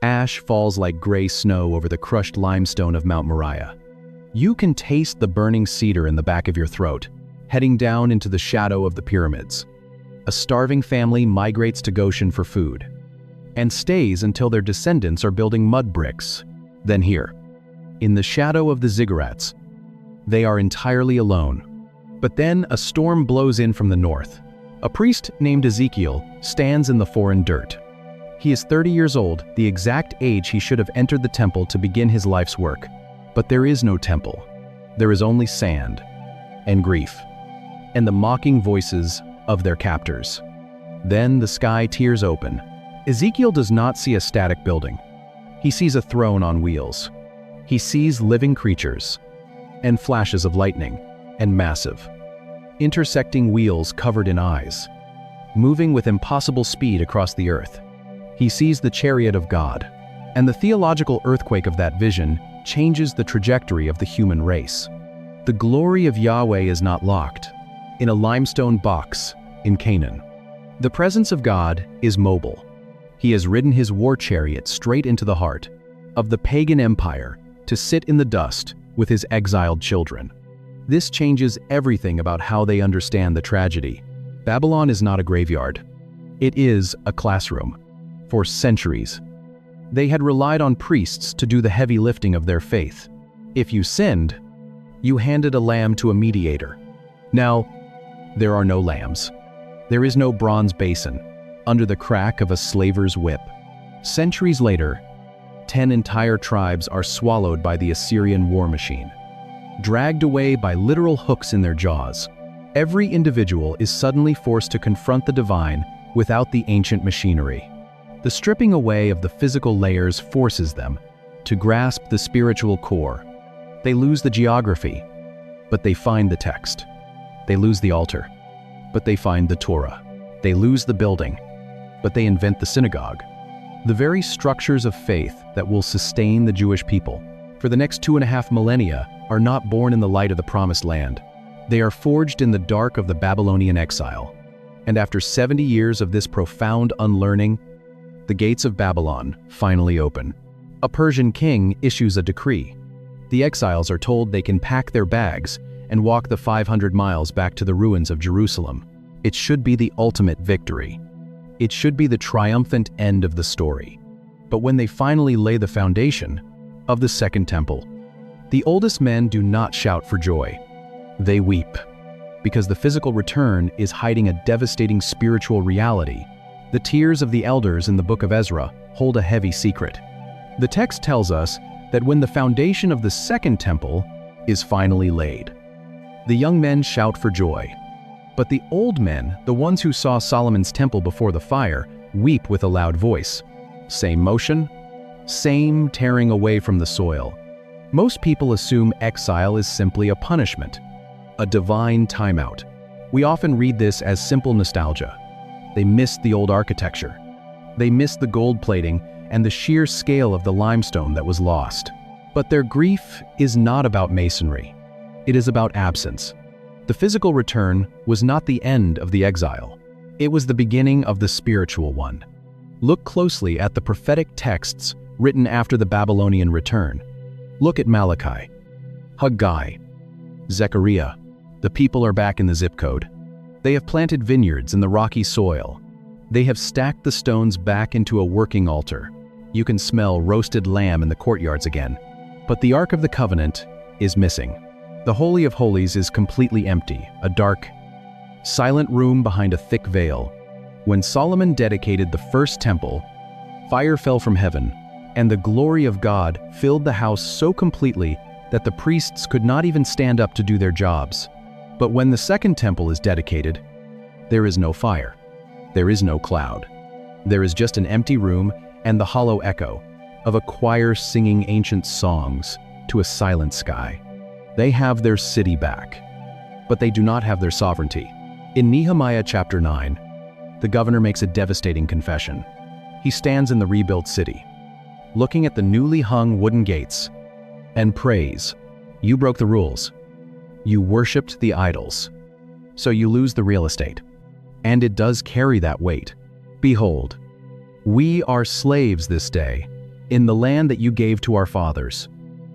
Ash falls like gray snow over the crushed limestone of Mount Moriah. You can taste the burning cedar in the back of your throat, heading down into the shadow of the pyramids. A starving family migrates to Goshen for food, and stays until their descendants are building mud bricks. Then here, in the shadow of the ziggurats, they are entirely alone. But then a storm blows in from the north. A priest named Ezekiel stands in the foreign dirt. He is 30 years old, the exact age he should have entered the temple to begin his life's work. But there is no temple. There is only sand and grief and the mocking voices of their captors. Then the sky tears open. Ezekiel does not see a static building. He sees a throne on wheels. He sees living creatures and flashes of lightning and massive, intersecting wheels covered in eyes, moving with impossible speed across the earth. He sees the chariot of God, and the theological earthquake of that vision changes the trajectory of the human race. The glory of Yahweh is not locked in a limestone box in Canaan. The presence of God is mobile. He has ridden his war chariot straight into the heart of the pagan empire to sit in the dust with his exiled children. This changes everything about how they understand the tragedy. Babylon is not a graveyard. It is a classroom. For centuries, they had relied on priests to do the heavy lifting of their faith. If you sinned, you handed a lamb to a mediator. Now, there are no lambs. There is no bronze basin under the crack of a slaver's whip. Centuries later, 10 entire tribes are swallowed by the Assyrian war machine, dragged away by literal hooks in their jaws. Every individual is suddenly forced to confront the divine without the ancient machinery. The stripping away of the physical layers forces them to grasp the spiritual core. They lose the geography, but they find the text. They lose the altar, but they find the Torah. They lose the building, but they invent the synagogue. The very structures of faith that will sustain the Jewish people for the next 2.5 millennia are not born in the light of the Promised Land. They are forged in the dark of the Babylonian exile. And after 70 years of this profound unlearning, the gates of Babylon finally open. A Persian king issues a decree. The exiles are told they can pack their bags and walk the 500 miles back to the ruins of Jerusalem. It should be the ultimate victory. It should be the triumphant end of the story. But when they finally lay the foundation of the Second Temple, the oldest men do not shout for joy. They weep, because the physical return is hiding a devastating spiritual reality. The tears of the elders in the book of Ezra hold a heavy secret. The text tells us that when the foundation of the Second Temple is finally laid, the young men shout for joy. But the old men, the ones who saw Solomon's temple before the fire, weep with a loud voice. Same motion, same tearing away from the soil. Most people assume exile is simply a punishment, a divine timeout. We often read this as simple nostalgia. They missed the old architecture. They missed the gold plating and the sheer scale of the limestone that was lost. But their grief is not about masonry. It is about absence. The physical return was not the end of the exile. It was the beginning of the spiritual one. Look closely at the prophetic texts written after the Babylonian return. Look at Malachi, Haggai, Zechariah. The people are back in the zip code. They have planted vineyards in the rocky soil. They have stacked the stones back into a working altar. You can smell roasted lamb in the courtyards again. But the Ark of the Covenant is missing. The Holy of Holies is completely empty, a dark, silent room behind a thick veil. When Solomon dedicated the first temple, fire fell from heaven, and the glory of God filled the house so completely that the priests could not even stand up to do their jobs. But when the second temple is dedicated, there is no fire. There is no cloud. There is just an empty room and the hollow echo of a choir singing ancient songs to a silent sky. They have their city back, but they do not have their sovereignty. In Nehemiah chapter 9, the governor makes a devastating confession. He stands in the rebuilt city, looking at the newly hung wooden gates, and prays, "You broke the rules. You worshipped the idols, so you lose the real estate." And it does carry that weight. "Behold, we are slaves this day, in the land that you gave to our fathers.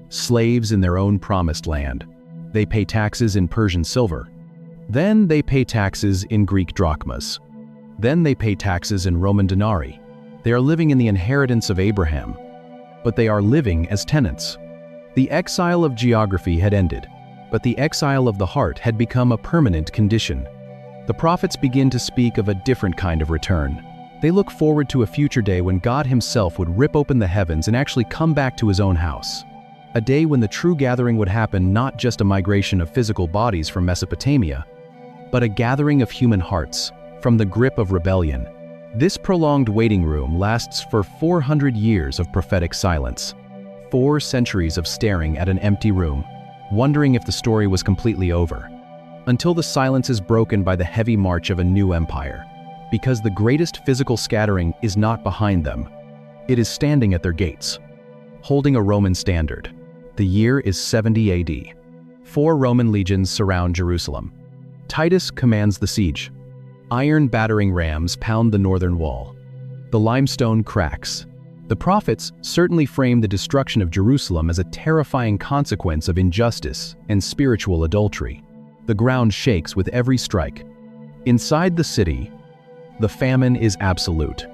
Slaves in their own promised land. They pay taxes in Persian silver. Then they pay taxes in Greek drachmas. Then they pay taxes in Roman denarii. They are living in the inheritance of Abraham, but they are living as tenants. The exile of geography had ended, but the exile of the heart had become a permanent condition. The prophets begin to speak of a different kind of return. They look forward to a future day when God himself would rip open the heavens and actually come back to his own house. A day when the true gathering would happen, not just a migration of physical bodies from Mesopotamia, but a gathering of human hearts from the grip of rebellion. This prolonged waiting room lasts for 400 years of prophetic silence, 4 centuries of staring at an empty room, wondering if the story was completely over, until the silence is broken by the heavy march of a new empire, because the greatest physical scattering is not behind them. It is standing at their gates, holding a Roman standard. The year is 70 AD. 4 Roman legions surround Jerusalem. Titus commands the siege. Iron battering rams pound the northern wall. The limestone cracks. The prophets certainly frame the destruction of Jerusalem as a terrifying consequence of injustice and spiritual adultery. The ground shakes with every strike. Inside the city, the famine is absolute.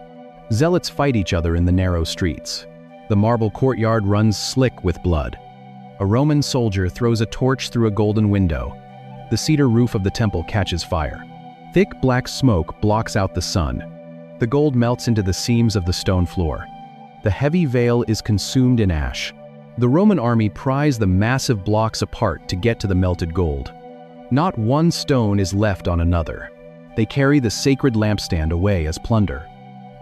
Zealots fight each other in the narrow streets. The marble courtyard runs slick with blood. A Roman soldier throws a torch through a golden window. The cedar roof of the temple catches fire. Thick black smoke blocks out the sun. The gold melts into the seams of the stone floor. The heavy veil is consumed in ash. The Roman army pries the massive blocks apart to get to the melted gold. Not one stone is left on another. They carry the sacred lampstand away as plunder.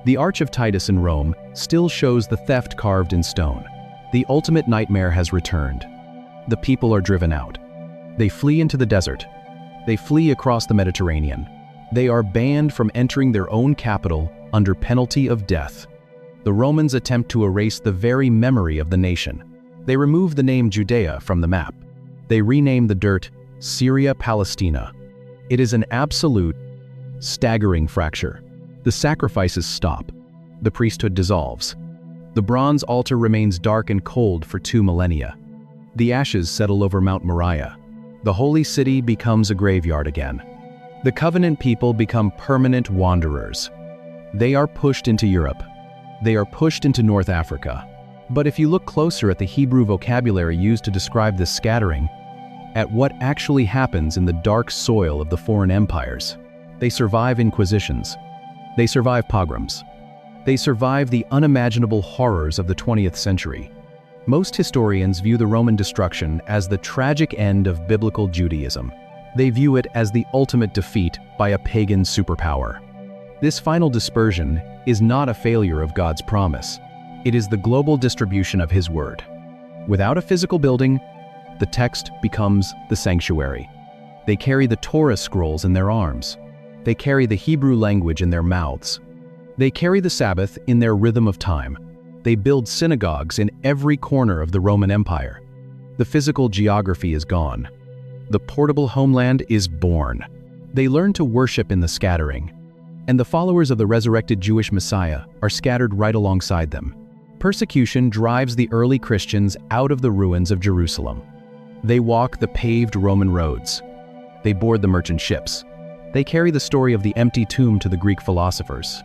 The Arch of Titus in Rome still shows the theft carved in stone. The ultimate nightmare has returned. The people are driven out. They flee into the desert. They flee across the Mediterranean. They are banned from entering their own capital under penalty of death. The Romans attempt to erase the very memory of the nation. They remove the name Judea from the map. They rename the dirt Syria Palestina. It is an absolute, staggering fracture. The sacrifices stop. The priesthood dissolves. The bronze altar remains dark and cold for 2 millennia. The ashes settle over Mount Moriah. The holy city becomes a graveyard again. The covenant people become permanent wanderers. They are pushed into Europe. They are pushed into North Africa. But if you look closer at the Hebrew vocabulary used to describe this scattering, at what actually happens in the dark soil of the foreign empires, they survive inquisitions. They survive pogroms. They survive the unimaginable horrors of the 20th century. Most historians view the Roman destruction as the tragic end of biblical Judaism. They view it as the ultimate defeat by a pagan superpower. This final dispersion is not a failure of God's promise. It is the global distribution of His word. Without a physical building, the text becomes the sanctuary. They carry the Torah scrolls in their arms. They carry the Hebrew language in their mouths. They carry the Sabbath in their rhythm of time. They build synagogues in every corner of the Roman Empire. The physical geography is gone. The portable homeland is born. They learn to worship in the scattering. And the followers of the resurrected Jewish Messiah are scattered right alongside them. Persecution drives the early Christians out of the ruins of Jerusalem. They walk the paved Roman roads. They board the merchant ships. They carry the story of the empty tomb to the Greek philosophers.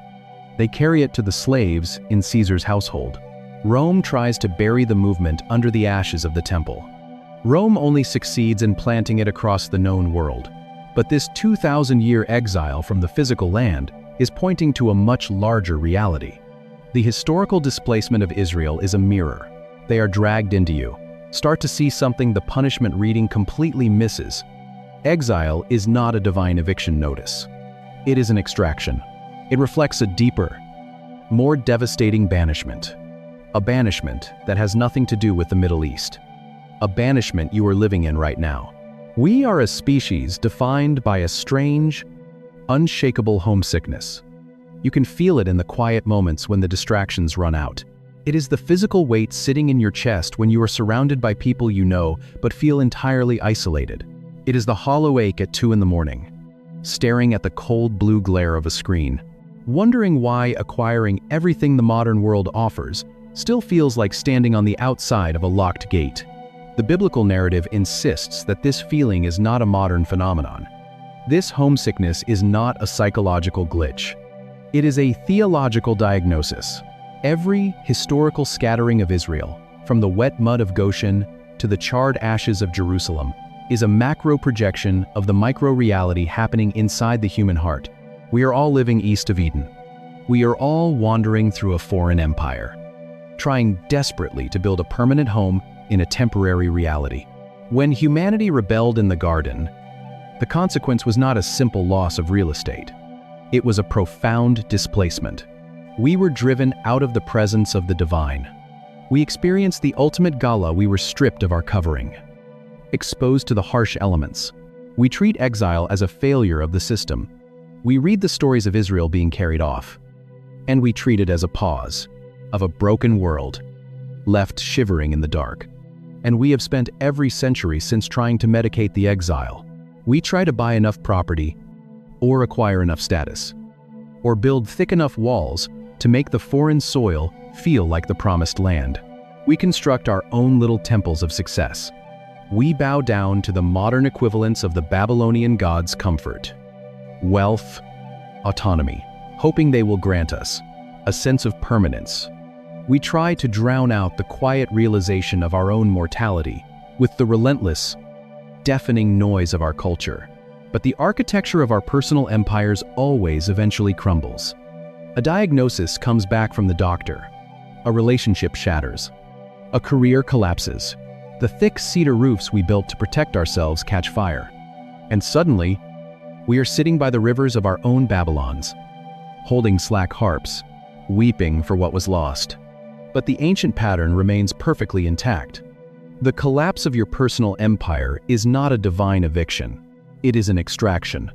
They carry it to the slaves in Caesar's household. Rome tries to bury the movement under the ashes of the temple. Rome only succeeds in planting it across the known world. But this 2,000-year exile from the physical land is pointing to a much larger reality. The historical displacement of Israel is a mirror. They are dragged into you. Start to see something the punishment reading completely misses. Exile is not a divine eviction notice. It is an extraction. It reflects a deeper, more devastating banishment. A banishment that has nothing to do with the Middle East. A banishment you are living in right now. We are a species defined by a strange, unshakable homesickness. You can feel it in the quiet moments when the distractions run out. It is the physical weight sitting in your chest when you are surrounded by people you know but feel entirely isolated. It is the hollow ache at 2 in the morning, staring at the cold blue glare of a screen, wondering why acquiring everything the modern world offers still feels like standing on the outside of a locked gate. The biblical narrative insists that this feeling is not a modern phenomenon. This homesickness is not a psychological glitch. It is a theological diagnosis. Every historical scattering of Israel, from the wet mud of Goshen to the charred ashes of Jerusalem, is a macro projection of the micro-reality happening inside the human heart. We are all living east of Eden. We are all wandering through a foreign empire, trying desperately to build a permanent home in a temporary reality. When humanity rebelled in the garden, the consequence was not a simple loss of real estate. It was a profound displacement. We were driven out of the presence of the divine. We experienced the ultimate gala. We were stripped of our covering, exposed to the harsh elements. We treat exile as a failure of the system. We read the stories of Israel being carried off, and we treat it as a pause of a broken world, left shivering in the dark. And we have spent every century since trying to medicate the exile. We try to buy enough property, or acquire enough status, or build thick enough walls to make the foreign soil feel like the promised land. We construct our own little temples of success. We bow down to the modern equivalents of the Babylonian gods' comfort, wealth, autonomy, hoping they will grant us a sense of permanence. We try to drown out the quiet realization of our own mortality with the relentless, deafening noise of our culture. But the architecture of our personal empires always eventually crumbles. A diagnosis comes back from the doctor. A relationship shatters. A career collapses. The thick cedar roofs we built to protect ourselves catch fire. And suddenly, we are sitting by the rivers of our own Babylons, holding slack harps, weeping for what was lost. But the ancient pattern remains perfectly intact. The collapse of your personal empire is not a divine eviction. It is an extraction.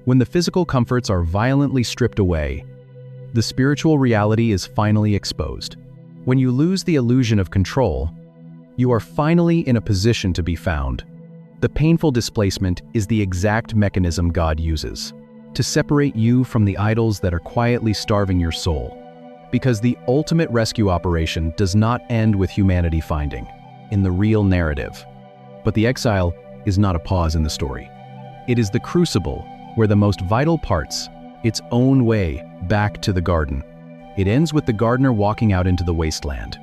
When the physical comforts are violently stripped away, the spiritual reality is finally exposed. When you lose the illusion of control, you are finally in a position to be found. The painful displacement is the exact mechanism God uses to separate you from the idols that are quietly starving your soul. Because the ultimate rescue operation does not end with humanity finding in the real narrative. But the exile is not a pause in the story. It is the crucible where the most vital parts, its own way back to the garden. It ends with the gardener walking out into the wasteland.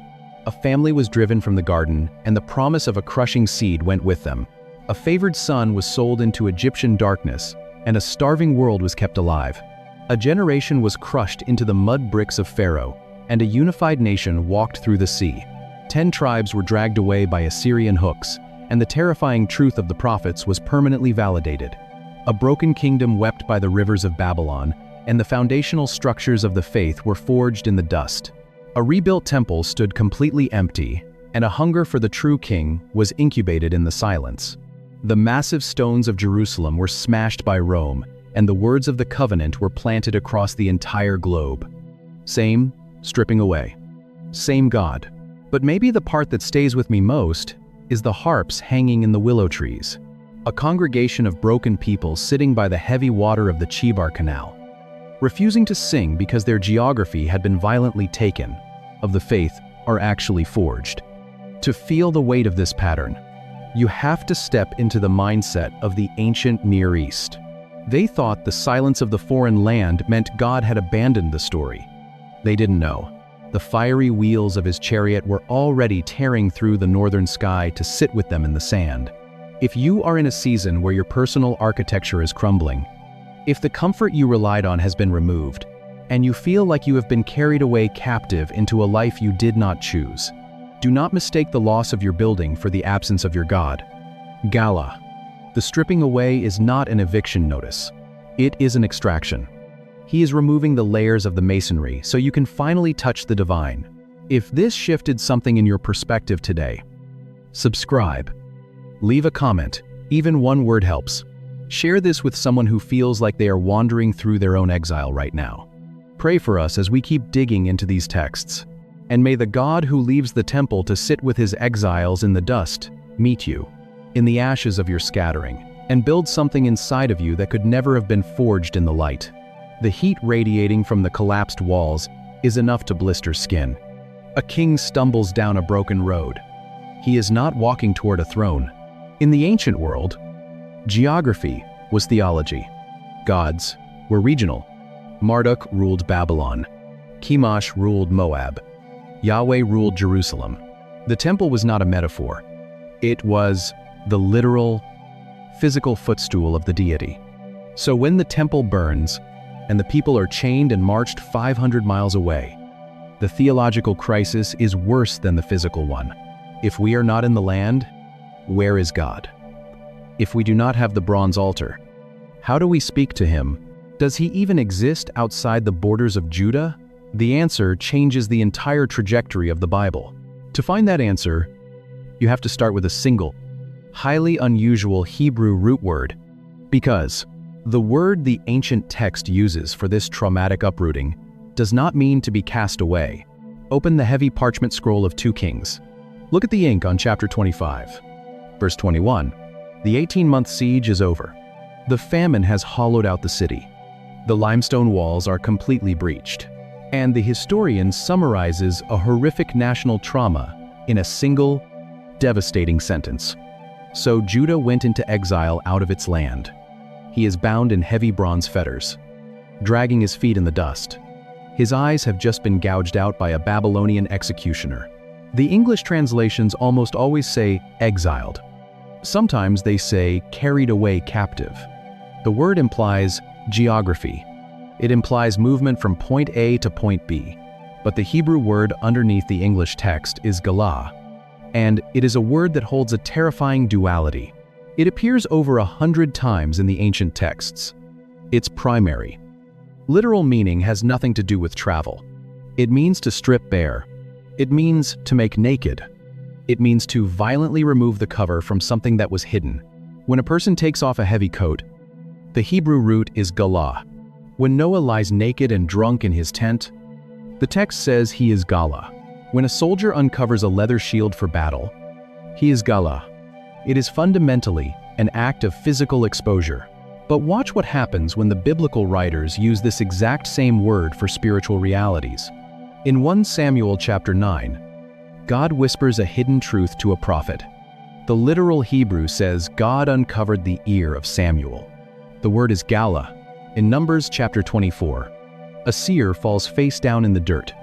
A family was driven from the garden, and the promise of a crushing seed went with them. A favored son was sold into Egyptian darkness, and a starving world was kept alive. A generation was crushed into the mud bricks of Pharaoh, and a unified nation walked through the sea. 10 tribes were dragged away by Assyrian hooks, and the terrifying truth of the prophets was permanently validated. A broken kingdom wept by the rivers of Babylon, and the foundational structures of the faith were forged in the dust. A rebuilt temple stood completely empty, and a hunger for the true king was incubated in the silence. The massive stones of Jerusalem were smashed by Rome, and the words of the covenant were planted across the entire globe. Same, stripping away. Same God. But maybe the part that stays with me most is the harps hanging in the willow trees. A congregation of broken people sitting by the heavy water of the Chebar Canal, refusing to sing because their geography had been violently taken, of the faith are actually forged. To feel the weight of this pattern, you have to step into the mindset of the ancient Near East. They thought the silence of the foreign land meant God had abandoned the story. They didn't know. The fiery wheels of his chariot were already tearing through the northern sky to sit with them in the sand. If you are in a season where your personal architecture is crumbling, if the comfort you relied on has been removed, and you feel like you have been carried away captive into a life you did not choose, do not mistake the loss of your building for the absence of your God. Gala. The stripping away is not an eviction notice. It is an extraction. He is removing the layers of the masonry so you can finally touch the divine. If this shifted something in your perspective today, subscribe. Leave a comment. Even one word helps. Share this with someone who feels like they are wandering through their own exile right now. Pray for us as we keep digging into these texts. And may the God who leaves the temple to sit with his exiles in the dust meet you in the ashes of your scattering, and build something inside of you that could never have been forged in the light. The heat radiating from the collapsed walls is enough to blister skin. A king stumbles down a broken road. He is not walking toward a throne. In the ancient world, geography was theology. Gods were regional. Marduk ruled Babylon. Chemosh ruled Moab. Yahweh ruled Jerusalem. The temple was not a metaphor. It was the literal, physical footstool of the deity. So when the temple burns and the people are chained and marched 500 miles away, the theological crisis is worse than the physical one. If we are not in the land, where is God? If we do not have the bronze altar, how do we speak to him? Does he even exist outside the borders of Judah? The answer changes the entire trajectory of the Bible. To find that answer, you have to start with a single, highly unusual Hebrew root word, because the word the ancient text uses for this traumatic uprooting does not mean to be cast away. Open the heavy parchment scroll of 2 Kings. Look at the ink on chapter 25. Verse 21. The 18-month siege is over. The famine has hollowed out the city. The limestone walls are completely breached. And the historian summarizes a horrific national trauma in a single, devastating sentence. So Judah went into exile out of its land. He is bound in heavy bronze fetters, dragging his feet in the dust. His eyes have just been gouged out by a Babylonian executioner. The English translations almost always say exiled. Sometimes they say carried away captive. The word implies geography. It implies movement from point A to point B. But the Hebrew word underneath the English text is galah, and it is a word that holds a terrifying duality. It appears over 100 times in the ancient texts. Its primary, literal meaning has nothing to do with travel. It means to strip bare. It means to make naked. It means to violently remove the cover from something that was hidden. When a person takes off a heavy coat, the Hebrew root is galah. When Noah lies naked and drunk in his tent, the text says he is gala. When a soldier uncovers a leather shield for battle, he is gala. It is fundamentally an act of physical exposure. But watch what happens when the biblical writers use this exact same word for spiritual realities. In 1 Samuel chapter 9, God whispers a hidden truth to a prophet. The literal Hebrew says God uncovered the ear of Samuel. The word is gala. In Numbers chapter 24, a seer falls face down in the dirt,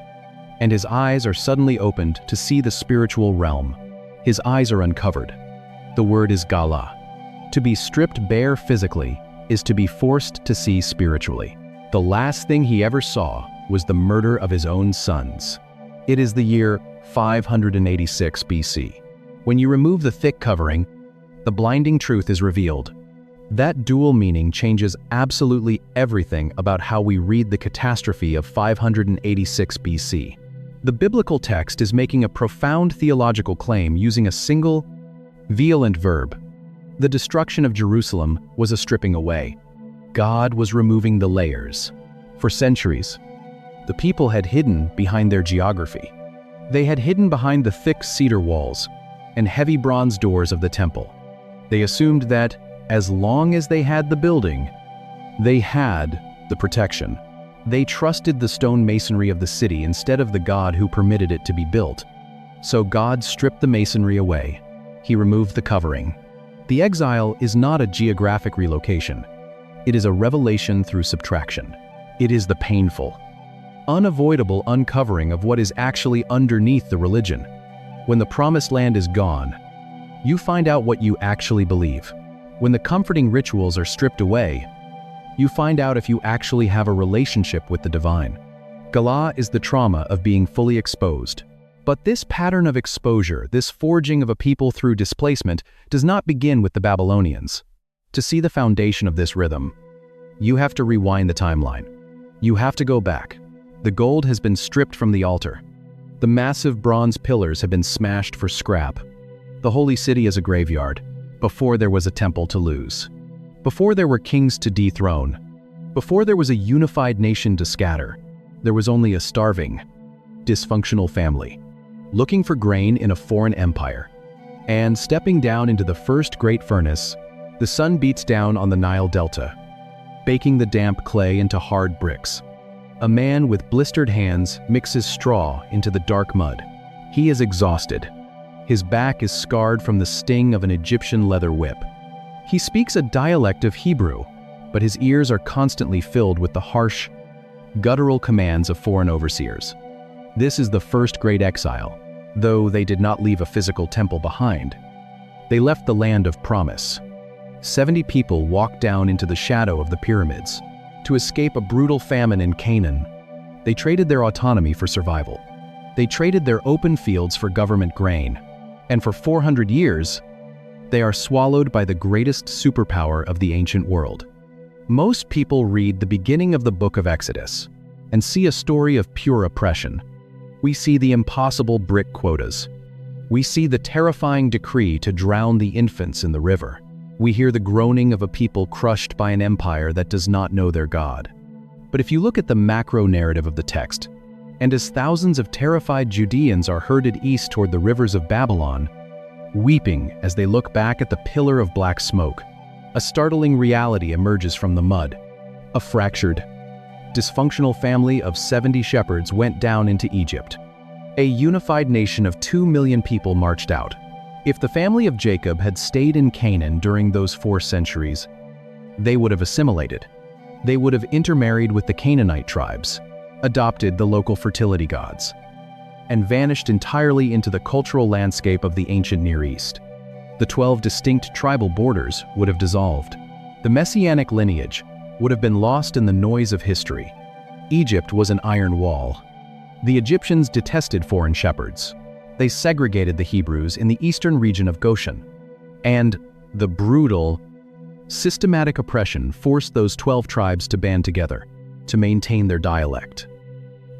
and his eyes are suddenly opened to see the spiritual realm. His eyes are uncovered. The word is gala. To be stripped bare physically is to be forced to see spiritually. The last thing he ever saw was the murder of his own sons. It is the year 586 BC. When you remove the thick covering, the blinding truth is revealed. That dual meaning changes absolutely everything about how we read the catastrophe of 586 BC. The biblical text is making a profound theological claim using a single, violent verb. The destruction of Jerusalem was a stripping away. God was removing the layers. For centuries, the people had hidden behind their geography. They had hidden behind the thick cedar walls and heavy bronze doors of the temple. They assumed that, as long as they had the building, they had the protection. They trusted the stone masonry of the city instead of the God who permitted it to be built. So God stripped the masonry away. He removed the covering. The exile is not a geographic relocation. It is a revelation through subtraction. It is the painful, unavoidable uncovering of what is actually underneath the religion. When the promised land is gone, you find out what you actually believe. When the comforting rituals are stripped away, you find out if you actually have a relationship with the divine. Galah is the trauma of being fully exposed. But this pattern of exposure, this forging of a people through displacement, does not begin with the Babylonians. To see the foundation of this rhythm, you have to rewind the timeline. You have to go back. The gold has been stripped from the altar. The massive bronze pillars have been smashed for scrap. The holy city is a graveyard. Before there was a temple to lose. Before there were kings to dethrone. Before there was a unified nation to scatter. There was only a starving, dysfunctional family, looking for grain in a foreign empire. And stepping down into the first great furnace, the sun beats down on the Nile Delta, baking the damp clay into hard bricks. A man with blistered hands mixes straw into the dark mud. He is exhausted. His back is scarred from the sting of an Egyptian leather whip. He speaks a dialect of Hebrew, but his ears are constantly filled with the harsh, guttural commands of foreign overseers. This is the first great exile, though they did not leave a physical temple behind. They left the land of promise. 70 people walked down into the shadow of the pyramids to escape a brutal famine in Canaan. They traded their autonomy for survival. They traded their open fields for government grain. And for 400 years, they are swallowed by the greatest superpower of the ancient world. Most people read the beginning of the book of Exodus and see a story of pure oppression. We see the impossible brick quotas. We see the terrifying decree to drown the infants in the river. We hear the groaning of a people crushed by an empire that does not know their God. But if you look at the macro narrative of the text, and as thousands of terrified Judeans are herded east toward the rivers of Babylon, weeping as they look back at the pillar of black smoke, a startling reality emerges from the mud. A fractured, dysfunctional family of 70 shepherds went down into Egypt. A unified nation of 2 million people marched out. If the family of Jacob had stayed in Canaan during those 4 centuries, they would have assimilated. They would have intermarried with the Canaanite tribes, adopted the local fertility gods, and vanished entirely into the cultural landscape of the ancient Near East. The 12 distinct tribal borders would have dissolved. The messianic lineage would have been lost in the noise of history. Egypt was an iron wall. The Egyptians detested foreign shepherds. They segregated the Hebrews in the eastern region of Goshen. And the brutal, systematic oppression forced those 12 tribes to band together, to maintain their dialect,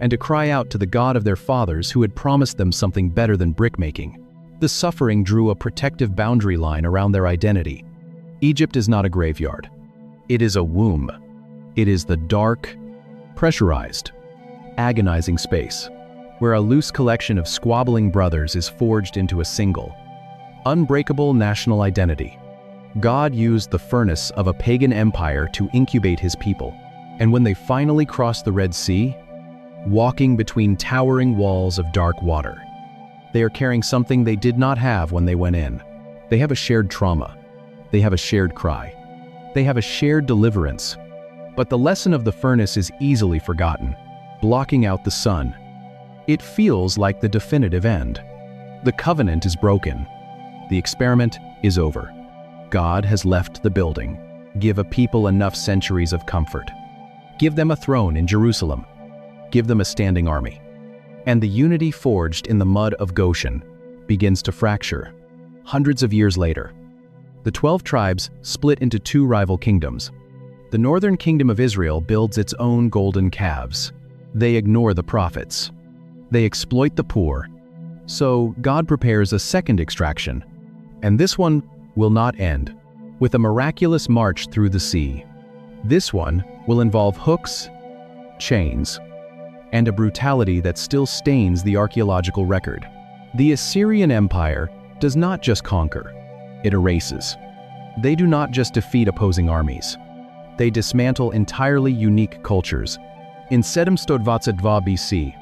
and to cry out to the God of their fathers who had promised them something better than brickmaking. The suffering drew a protective boundary line around their identity. Egypt is not a graveyard. It is a womb. It is the dark, pressurized, agonizing space where a loose collection of squabbling brothers is forged into a single, unbreakable national identity. God used the furnace of a pagan empire to incubate his people, and when they finally crossed the Red Sea, walking between towering walls of dark water, they are carrying something they did not have when they went in. They have a shared trauma. They have a shared cry. They have a shared deliverance. But the lesson of the furnace is easily forgotten, blocking out the sun. It feels like the definitive end. The covenant is broken. The experiment is over. God has left the building. Give a people enough centuries of comfort. Give them a throne in Jerusalem. Give them a standing army. And the unity forged in the mud of Goshen begins to fracture. Hundreds of years later, the 12 tribes split into 2 rival kingdoms. The northern kingdom of Israel builds its own golden calves. They ignore the prophets. They exploit the poor. So God prepares a second extraction. And this one will not end with a miraculous march through the sea. This one will involve hooks, chains, and a brutality that still stains the archaeological record. The Assyrian Empire does not just conquer, it erases. They do not just defeat opposing armies. They dismantle entirely unique cultures. In 722 BC,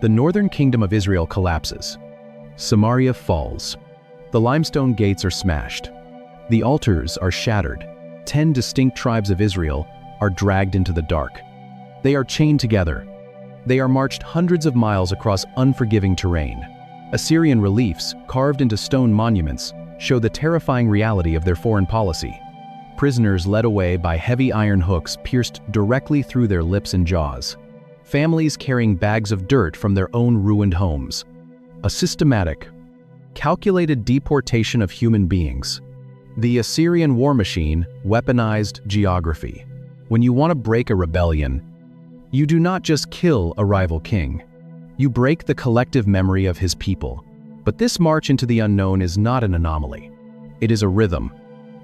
the northern kingdom of Israel collapses. Samaria falls. The limestone gates are smashed. The altars are shattered. 10 distinct tribes of Israel are dragged into the dark. They are chained together. They are marched hundreds of miles across unforgiving terrain. Assyrian reliefs, carved into stone monuments, show the terrifying reality of their foreign policy. Prisoners led away by heavy iron hooks pierced directly through their lips and jaws. Families carrying bags of dirt from their own ruined homes. A systematic, calculated deportation of human beings. The Assyrian war machine weaponized geography. When you want to break a rebellion, you do not just kill a rival king. You break the collective memory of his people. But this march into the unknown is not an anomaly. It is a rhythm.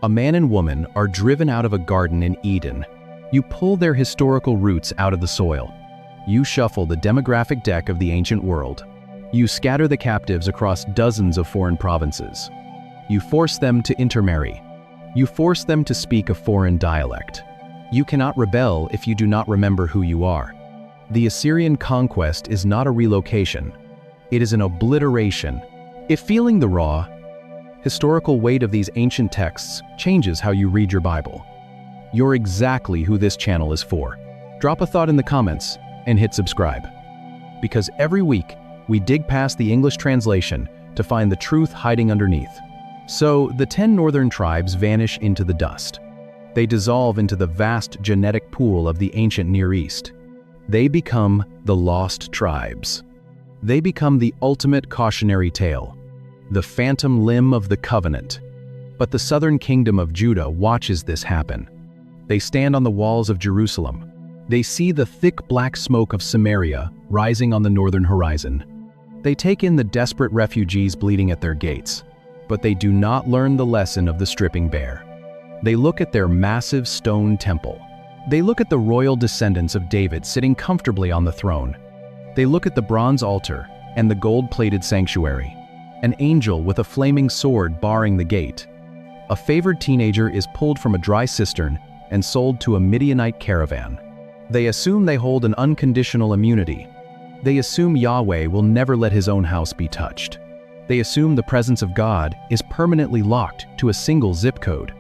A man and woman are driven out of a garden in Eden. You pull their historical roots out of the soil. You shuffle the demographic deck of the ancient world. You scatter the captives across dozens of foreign provinces. You force them to intermarry. You force them to speak a foreign dialect. You cannot rebel if you do not remember who you are. The Assyrian conquest is not a relocation. It is an obliteration. If feeling the raw, historical weight of these ancient texts changes how you read your Bible, you're exactly who this channel is for. Drop a thought in the comments and hit subscribe. Because every week, we dig past the English translation to find the truth hiding underneath. So, the 10 northern tribes vanish into the dust. They dissolve into the vast genetic pool of the ancient Near East. They become the lost tribes. They become the ultimate cautionary tale, the phantom limb of the covenant. But the southern kingdom of Judah watches this happen. They stand on the walls of Jerusalem. They see the thick black smoke of Samaria rising on the northern horizon. They take in the desperate refugees bleeding at their gates. But they do not learn the lesson of the stripping bare. They look at their massive stone temple. They look at the royal descendants of David sitting comfortably on the throne. They look at the bronze altar and the gold-plated sanctuary. An angel with a flaming sword barring the gate. A favored teenager is pulled from a dry cistern and sold to a Midianite caravan. They assume they hold an unconditional immunity. They assume Yahweh will never let his own house be touched. They assume the presence of God is permanently locked to a single zip code.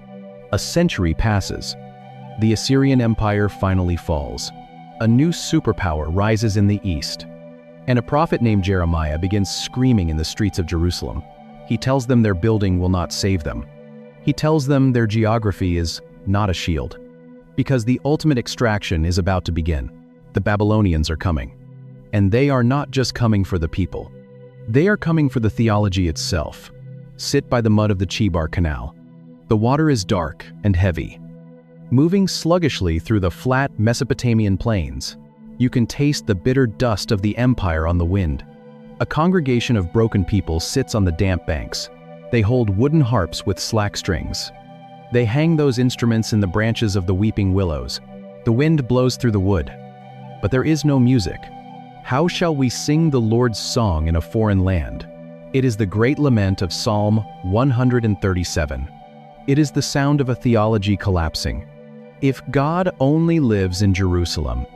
A century passes. The Assyrian Empire finally falls. A new superpower rises in the east. And a prophet named Jeremiah begins screaming in the streets of Jerusalem. He tells them their building will not save them. He tells them their geography is not a shield. Because the ultimate extraction is about to begin. The Babylonians are coming. And they are not just coming for the people. They are coming for the theology itself. Sit by the mud of the Chebar Canal. The water is dark and heavy. Moving sluggishly through the flat Mesopotamian plains, you can taste the bitter dust of the empire on the wind. A congregation of broken people sits on the damp banks. They hold wooden harps with slack strings. They hang those instruments in the branches of the weeping willows. The wind blows through the wood, but there is no music. How shall we sing the Lord's song in a foreign land? It is the great lament of Psalm 137. It is the sound of a theology collapsing. If God only lives in Jerusalem,